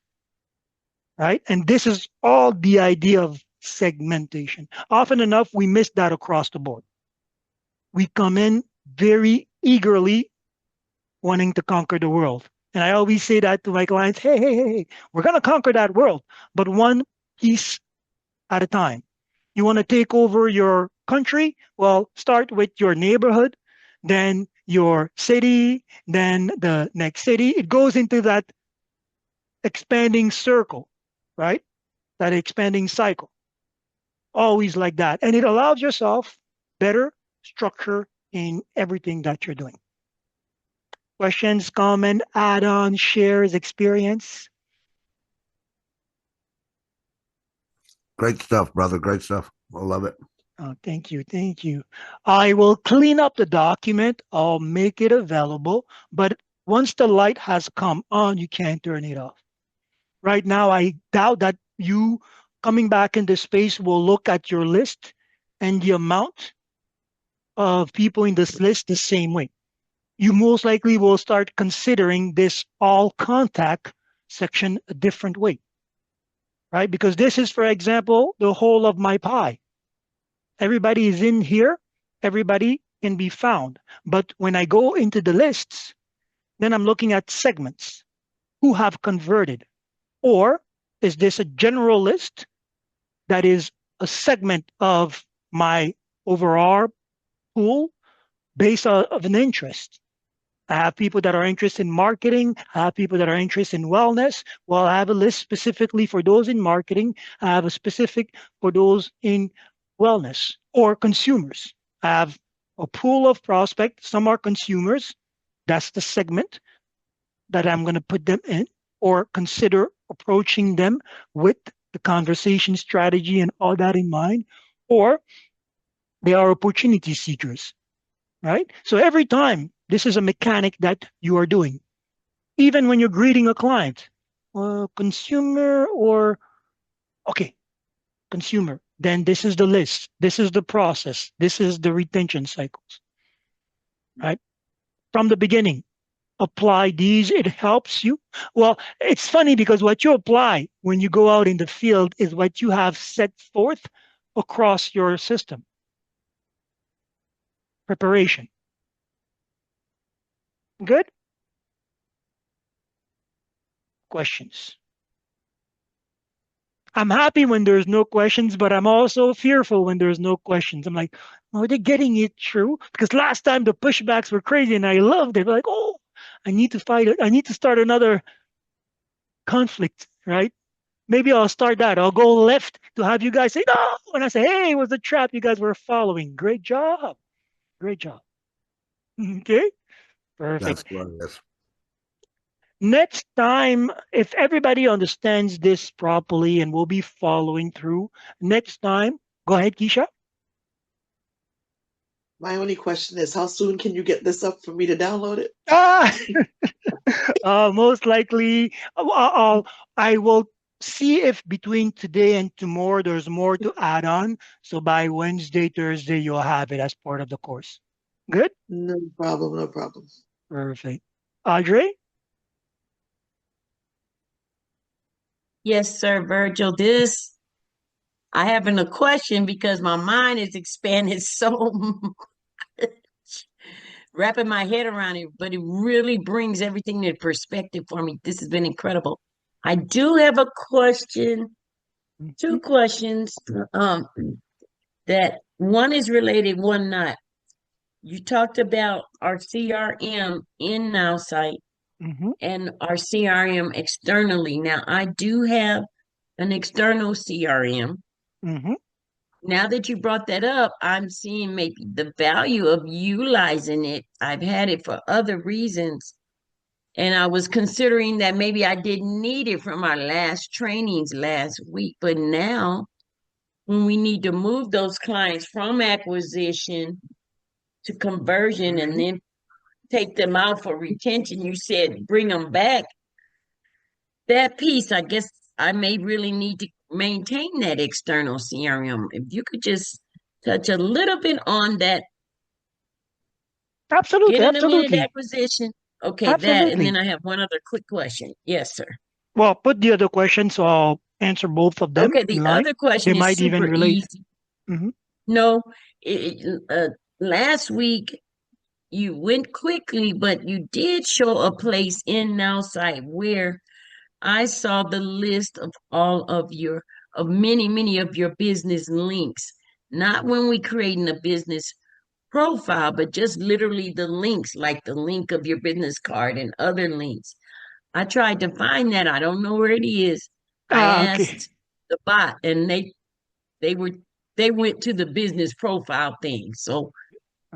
right? And this is all the idea of segmentation. Often enough, we miss that across the board. We come in very eagerly wanting to conquer the world. And I always say that to my clients, hey, we're going to conquer that world, but one piece at a time. You want to take over your country? Well, start with your neighborhood, then your city, then the next city. It goes into that expanding circle, right? That expanding cycle. Always like that. And it allows yourself better structure in everything that you're doing. Questions, comment, add-on, shares, experience? Great stuff, brother. Great stuff. I love it. Oh, thank you. Thank you. I will clean up the document. I'll make it available. But once the light has come on, you can't turn it off. Right now, I doubt that you coming back into space will look at your list and the amount of people in this list the same way. You most likely will start considering this all contact section a different way, right? Because this is, for example, the whole of my pie. Everybody is in here. Everybody can be found. But when I go into the lists, then I'm looking at segments. Who have converted? Or is this a general list that is a segment of my overall pool based on of an interest? I have people that are interested in marketing. I have people that are interested in wellness. Well, I have a list specifically for those in marketing. I have a specific for those in wellness or consumers. I have a pool of prospects. Some are consumers. That's the segment that I'm going to put them in, or consider approaching them with the conversation strategy and all that in mind. Or they are opportunity seekers, right? So every time, this is a mechanic that you are doing. Even when you're greeting a client, consumer or, okay, consumer, then this is the list. This is the process. This is the retention cycles, right? From the beginning, apply these. It helps you. Well, it's funny because what you apply when you go out in the field is what you have set forth across your system. Preparation. Good? Questions? I'm happy when there's no questions, but I'm also fearful when there's no questions. I'm like, are they getting it true? Because last time the pushbacks were crazy and I loved it. Like, oh, I need to fight it. I need to start another conflict, right? Maybe I'll start that. I'll go left to have you guys say, no. And I say, hey, it was a trap you guys were following. Great job. Great job. Okay. Perfect. That's glorious. Next time, if everybody understands this properly and will be following through, next time, go ahead, Keisha. My only question is, how soon can you get this up for me to download it? Most likely, I will see if between today and tomorrow there's more to add on. So by Wednesday, Thursday, you'll have it as part of the course. Good? No problem, no problem. Perfect. Audrey? Yes, sir, Virgil. I having a question because my mind is expanded so much, wrapping my head around it, but it really brings everything into perspective for me. This has been incredible. I do have a question, two questions. That one is related, one not. You talked about our CRM in Nowsite Mm-hmm. and our CRM externally. Now, I do have an external CRM. Mm-hmm. Now that you brought that up, I'm seeing maybe the value of utilizing it. I've had it for other reasons. And I was considering that maybe I didn't need it from our last trainings last week. But now, when we need to move those clients from acquisition to conversion and then take them out for retention, you said bring them back. That piece, I guess I may really need to maintain that external CRM. If you could just touch a little bit on that, Absolutely. get an immediate Absolutely. acquisition. Okay, that, and Absolutely. then I have one other quick question. Yes, sir. Well, put the other question, so I'll answer both of them Okay, in the line. other They question is might even super relate. easy. Mhm. No, last week you went quickly, but you did show a place in Nowsite where I saw the list of all of many of your business links. Not when we creating a business profile, but just literally the links, like the link of your business card and other links. I tried to find that. I don't know where it is. I Okay. asked the bot and they were they went to the business profile thing. So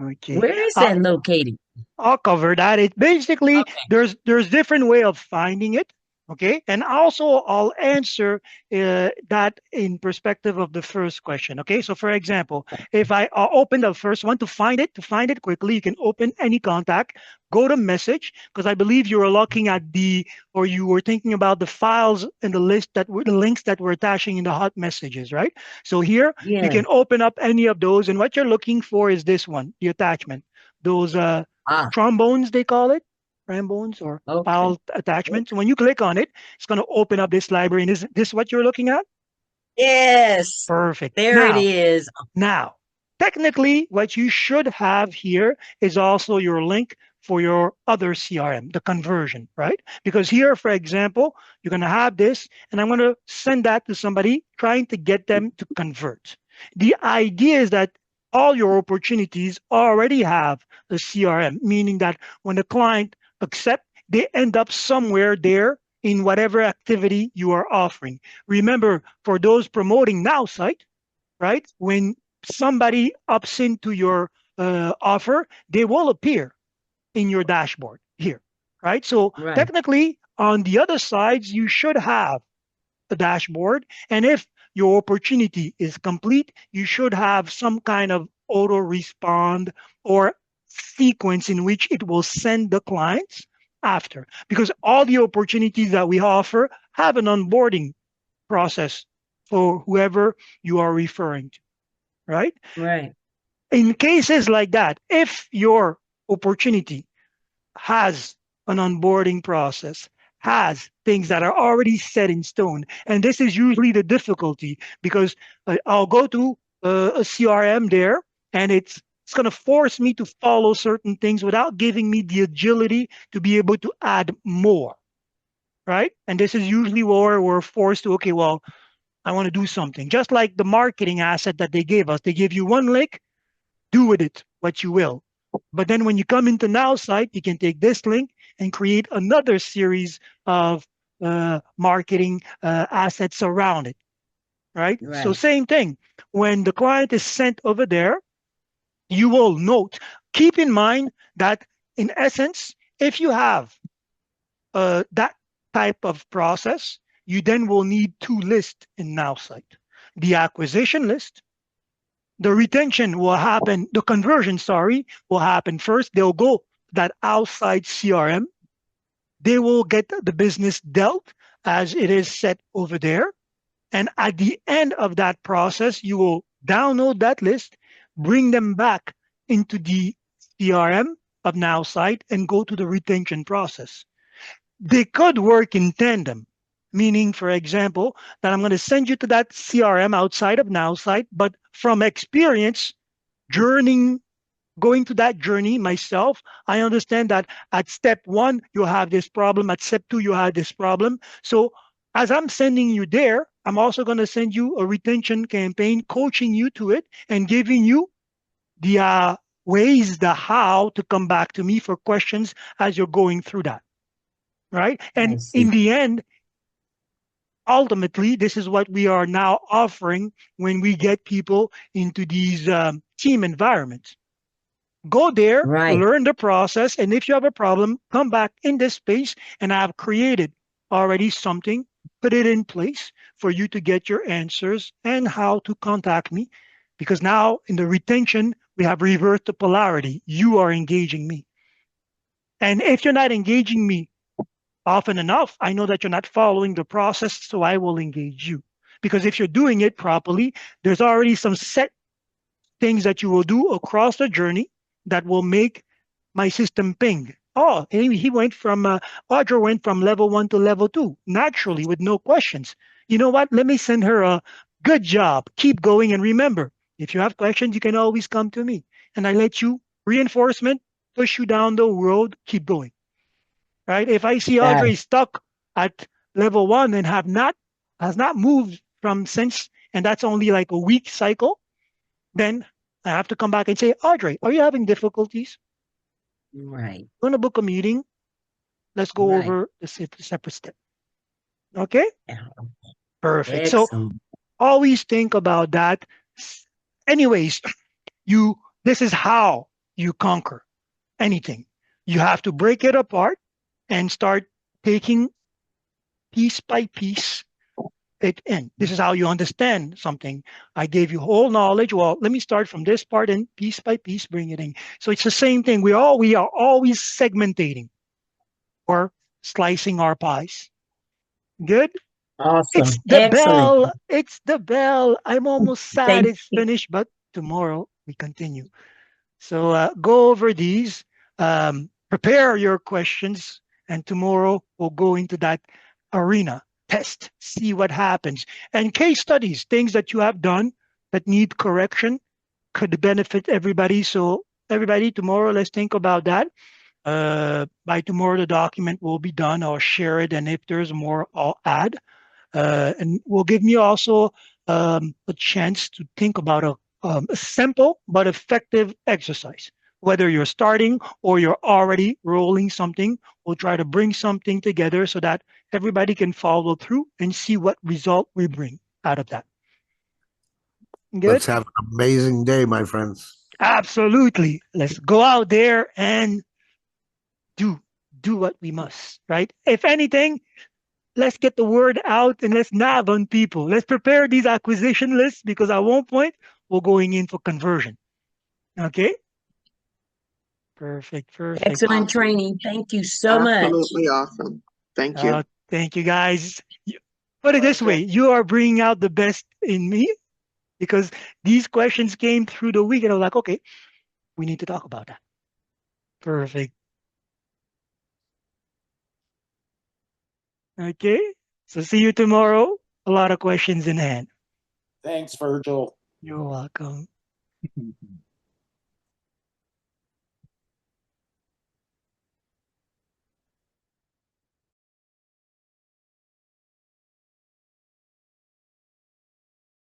Okay. where is that located? I'll cover that. It basically Okay. there's different way of finding it. Okay, and also I'll answer that in perspective of the first question. Okay, so for example, if I open the first one to find it quickly, you can open any contact, go to message, because I believe you were looking at or you were thinking about the files in the list that were the links that were attaching in the hot messages, right? So here you Yeah. can open up any of those, and what you're looking for is this one, the attachment, those Ah, trombones they call it, trombones or okay. file attachments. When you click on it, it's going to open up this library. And is this what you're looking at? Yes. Perfect. There it Now, is. now, technically, what you should have here is also your link for your other CRM, the conversion, right? Because here, for example, you're going to have this, and I'm going to send that to somebody trying to get them to convert. The idea is that all your opportunities already have a CRM, meaning that when the client accepts, they end up somewhere there in whatever activity you are offering. Remember, for those promoting Nowsite, right? When somebody opts into your offer, they will appear in your dashboard here, right? So Right. technically, on the other sides, you should have a dashboard. And if your opportunity is complete, you should have some kind of auto respond or sequence in which it will send the clients after. Because all the opportunities that we offer have an onboarding process for whoever you are referring to, right? Right. In cases like that, if your opportunity has an onboarding process, has things that are already set in stone, and this is usually the difficulty because I'll go to a CRM there, and it's going to force me to follow certain things without giving me the agility to be able to add more, right? And this is usually where we're forced to, okay, well, I want to do something. Just like the marketing asset that they gave us, they give you one link, do with it what you will. But then when you come into Nowsite, you can take this link and create another series of marketing assets around it, right? So Right. same thing. When the client is sent over there, you will note, keep in mind that in essence, if you have that type of process, you then will need two lists in Nowsite. The acquisition list, the retention will happen, the conversion, sorry, will happen first. They'll go that outside CRM. They will get the business dealt as it is set over there. And at the end of that process, you will download that list, bring them back into the CRM of Nowsite and go to the retention process. They could work in tandem, meaning, for example, that I'm going to send you to that CRM outside of Nowsite, but from experience, journeying, going to that journey myself, I understand that at step one, you have this problem. At step two, you have this problem. So as I'm sending you there, I'm also going to send you a retention campaign, coaching you to it and giving you the ways, the how to come back to me for questions as you're going through that. Right. I And in see. the end, ultimately, this is what we are now offering when we get people into these team environments. Go there, Right. learn the process, and if you have a problem, come back in this space, and I've created already something, put it in place for you to get your answers and how to contact me. Because now in the retention, we have reversed the polarity. You are engaging me. And if you're not engaging me often enough, I know that you're not following the process, so I will engage you. Because if you're doing it properly, there's already some set things that you will do across the journey that will make my system ping. Oh, he went from, Audra went from level one to level two, naturally, with no questions. You know what? Let me send her a good job. Keep going. And remember, if you have questions, you can always come to me. And I let you reinforcement, push you down the road, keep going. Right? If I see Got Audrey it. stuck at level one and has not moved from since, and that's only like a week cycle, then I have to come back and say, Audrey, are you having difficulties? Right. You want to book a meeting? Let's go Right. over the separate step. Okay? Yeah. Perfect. So Excellent. always think about that. Anyways, you this is how you conquer anything. You have to break it apart and start taking piece by piece it in. This is how you understand something. I gave you whole knowledge. Well, let me start from this part and piece by piece bring it in. So it's the same thing. We are always segmentating or slicing our pies. Good. It's Awesome. the Excellent. bell. It's the bell. I'm almost sad Thank it's you. finished, but tomorrow we continue. So go over these, prepare your questions, and tomorrow we'll go into that arena, test, see what happens. And case studies, things that you have done that need correction could benefit everybody. So everybody, tomorrow, let's think about that. By tomorrow, the document will be done. I'll share it, and if there's more, I'll add. And will give me also a chance to think about a simple but effective exercise. Whether you're starting or you're already rolling something, we'll try to bring something together so that everybody can follow through and see what result we bring out of that. Good? Let's have an amazing day, my friends. Absolutely. Let's go out there and do what we must, right? If anything, let's get the word out and let's nab on people. Let's prepare these acquisition lists because at one point we're going in for conversion. Okay? Perfect. Excellent Awesome. training. Thank you so much. Absolutely awesome. Thank you. Thank you, guys. Put it this way, you are bringing out the best in me because these questions came through the week and I was like, okay, we need to talk about that. Perfect. Okay. So see you tomorrow. A lot of questions in hand. Thanks, Virgil. You're welcome.